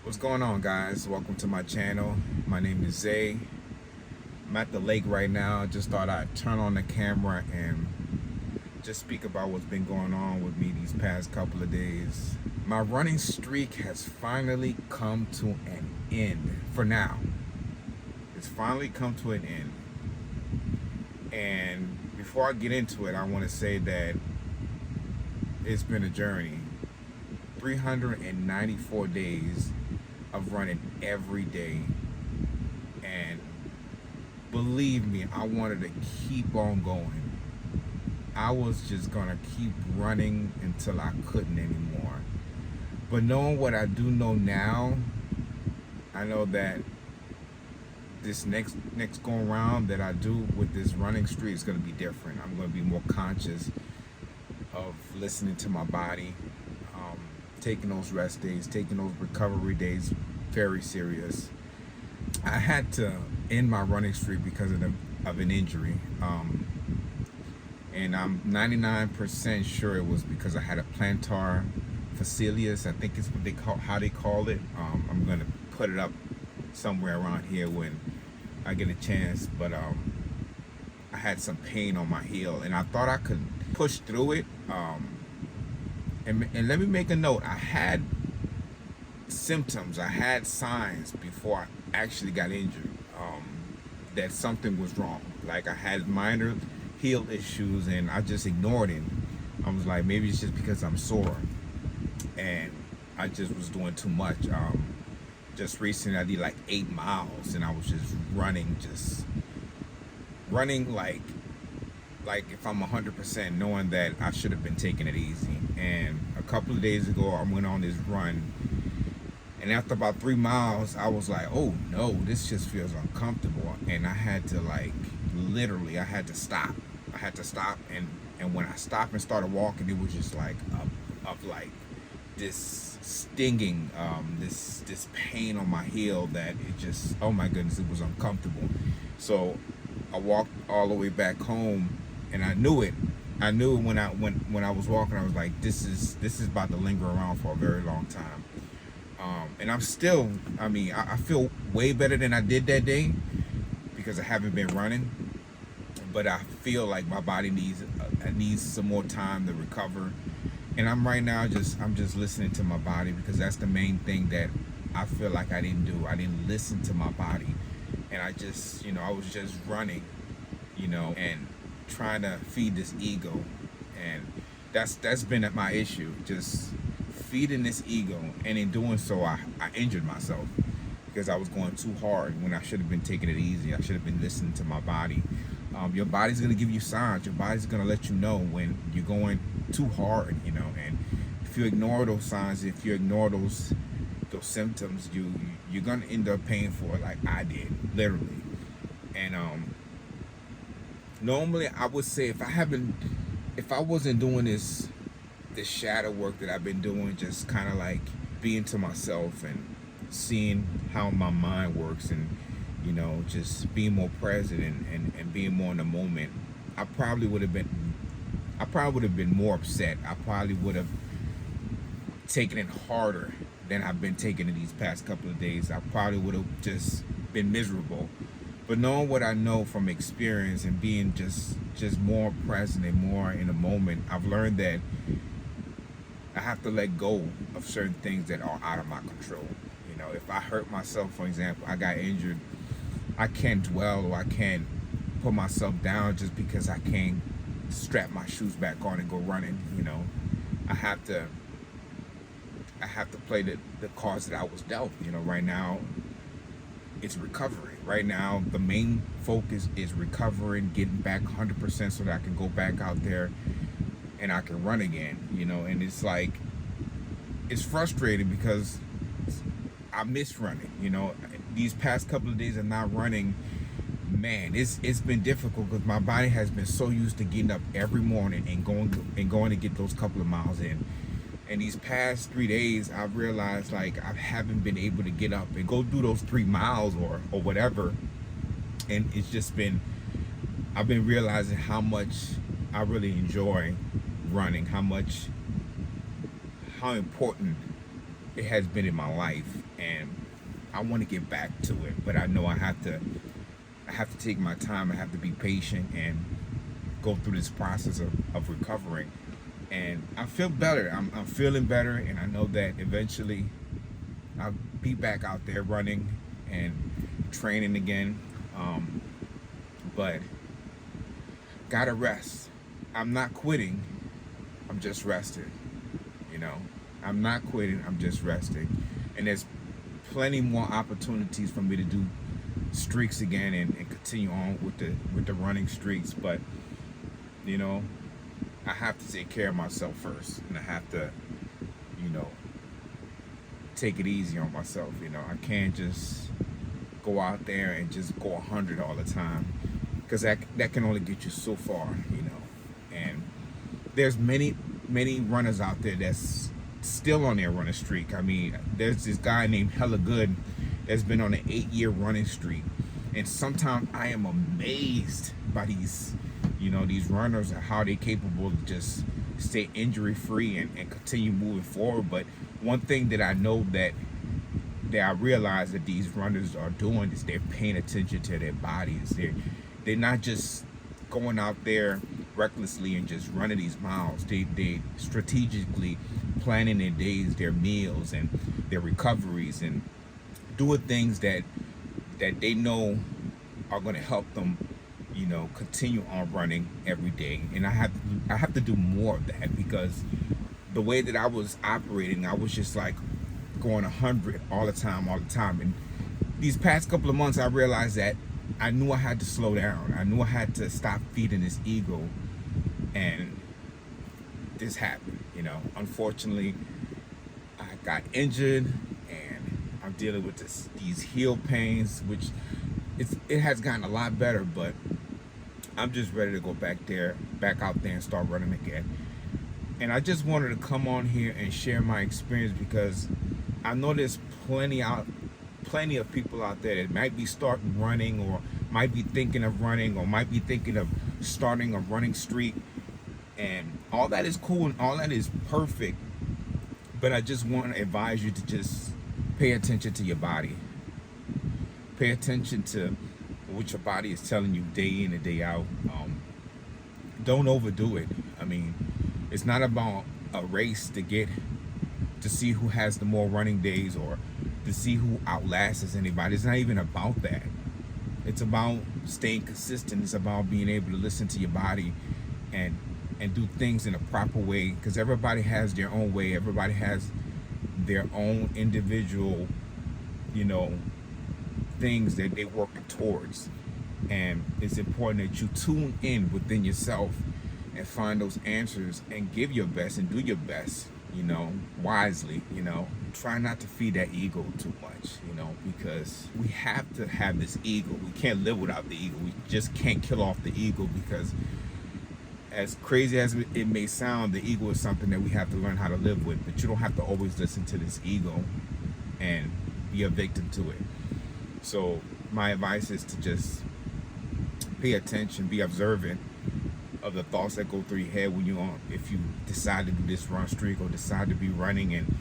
What's going on, guys? Welcome to my channel. My name is Zay. I'm at the lake right now. Just thought I'd turn on the camera and just speak about what's been going on with me these past couple of days. My running streak has finally come to an end for now. It's finally come to an end. And before I get into it, I want to say that it's been a journey. 394 days of running every day, and believe me, I wanted to keep on going. I was just gonna keep running until I couldn't anymore. But knowing what I do know now, I know that this next go around that I do with this running streak is gonna be different. I'm gonna be more conscious of listening to my body, taking those rest days, taking those recovery days very serious. I had to end my running streak because of an injury, and I'm 99% sure it was because I had a plantar facialis. I think it's what they call how they call it. I'm gonna put it up somewhere around here when I get a chance, but I had some pain on my heel, and I thought I could push through it. And let me make a note. I had symptoms, I had signs before I actually got injured, that something was wrong. Like I had minor heel issues, and I just ignored it. I was like, maybe it's just because I'm sore, and I just was doing too much. Just recently, I did like 8 miles, and I was just running like if I'm 100%, knowing that I should have been taking it easy. And a couple of days ago, I went on this run, and after about 3 miles, I was like, oh no, this just feels uncomfortable. And I had to literally, I had to stop. And when I stopped and started walking, it was just like of like this stinging, this pain on my heel that it just, oh my goodness, it was uncomfortable. So I walked all the way back home, and I knew it. I knew when I was walking, I was like, this is about to linger around for a very long time. And I'm still, I feel way better than I did that day because I haven't been running. But I feel like my body needs some more time to recover. And I'm just listening to my body, because that's the main thing that I feel like I didn't do. I didn't listen to my body. And I just, I was just running, and trying to feed this ego. And that's been my issue, just feeding this ego. And in doing so, I injured myself because I was going too hard when I should have been taking it easy. I should have been listening to my body. Your body's going to give you signs. Your body's going to let you know when you're going too hard, and if you ignore those signs, if you ignore those symptoms, you're gonna end up paying for it, like I did, literally. And normally I would say if I wasn't doing this shadow work that I've been doing, just kind of like being to myself and seeing how my mind works, and just being more present and being more in the moment, I probably would have been more upset. I probably would have taken it harder than I've been taking it these past couple of days. I probably would have just been miserable. But knowing what I know from experience and being just more present and more in the moment, I've learned that I have to let go of certain things that are out of my control. If I hurt myself, for example, I got injured, I can't dwell, or I can't put myself down just because I can't strap my shoes back on and go running. I have to play the cards that I was dealt. Right now it's recovery. Right now the main focus is recovering, getting back 100% so that I can go back out there and I can run again. And it's like, it's frustrating because I miss running. These past couple of days of not running, man, it's been difficult because my body has been so used to getting up every morning and going to get those couple of miles in. And these past 3 days, I've realized like I haven't been able to get up and go do those 3 miles or whatever. And it's just been, I've been realizing how much I really enjoy running, how important it has been in my life, and I want to get back to it. But I know I have to take my time. I have to be patient and go through this process of recovering. And I feel better. I'm feeling better, and I know that eventually I'll be back out there running and training again. But gotta rest. I'm not quitting. I'm just resting. You know, I'm not quitting. I'm just resting. And there's plenty more opportunities for me to do streaks again and continue on with the running streaks. But you know, I have to take care of myself first, and I have to, you know, take it easy on myself. You know, I can't just go out there and just go 100 all the time, because that can only get you so far. You know, and there's many runners out there that's still on their running streak. I mean, there's this guy named Hella Good that's been on an 8-year running streak, and sometimes I am amazed by these, you know, these runners and how they're capable of just stay injury free and continue moving forward. But one thing that I know that I realize that these runners are doing is they're paying attention to their bodies. They're not just going out there recklessly and just running these miles. They strategically planning their days, their meals, and their recoveries, and doing things that they know are going to help them, you know, continue on running every day. And I have to do more of that, because the way that I was operating, I was just like going 100 all the time. And these past couple of months, I realized that I knew I had to slow down. I knew I had to stop feeding this ego, and this happened. You know, unfortunately, I got injured, and I'm dealing with these heel pains, which it has gotten a lot better, but I'm just ready to go back out there and start running again. And I just wanted to come on here and share my experience, because I know there's plenty of people out there that might be starting running, or might be thinking of running, or might be thinking of starting a running streak. And all that is cool and all that is perfect, but I just want to advise you to just pay attention to your body. Pay attention to what your body is telling you day in and day out. Don't overdo it. I mean, it's not about a race to see who has the more running days, or to see who outlasts anybody. It's not even about that. It's about staying consistent. It's about being able to listen to your body and do things in a proper way, because everybody has their own way. Everybody has their own individual, you know, things that they're working towards. And it's important that you tune in within yourself and find those answers and give your best and do your best, you know, wisely. You know, try not to feed that ego too much, you know, because we have to have this ego. We can't live without the ego. We just can't kill off the ego, because as crazy as it may sound, the ego is something that we have to learn how to live with. But you don't have to always listen to this ego and be a victim to it. So my advice is to just pay attention, be observant of the thoughts that go through your head when if you decide to do this run streak or decide to be running, and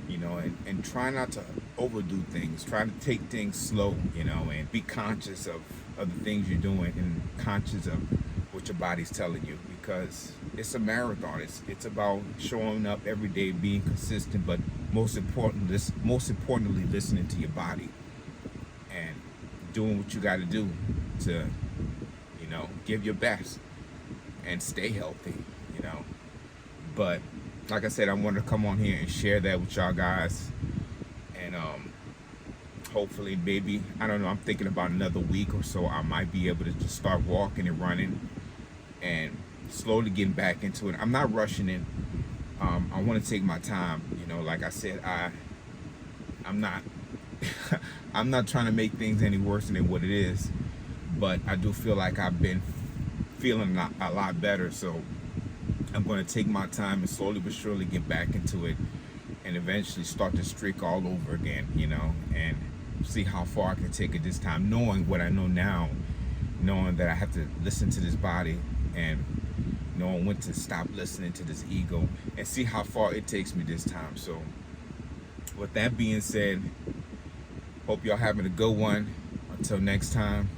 you know, and try not to overdo things. Try to take things slow, you know, and be conscious of the things you're doing, and conscious of what your body's telling you, because it's a marathon. It's about showing up every day, being consistent, but most importantly, listening to your body and doing what you got to do to, you know, give your best and stay healthy, you know. But like I said, I wanted to come on here and share that with y'all guys, and hopefully, maybe, I don't know, I'm thinking about another week or so, I might be able to just start walking and running and slowly getting back into it. I'm not rushing it. I want to take my time, you know. Like I said, I'm not I'm not trying to make things any worse than what it is, but I do feel like I've been feeling a lot better. So I'm going to take my time and slowly but surely get back into it, and eventually start the streak all over again, you know, and see how far I can take it this time, knowing what I know now, knowing that I have to listen to this body, and knowing when to stop listening to this ego, and see how far it takes me this time. So with that being said, hope y'all having a good one. Until next time.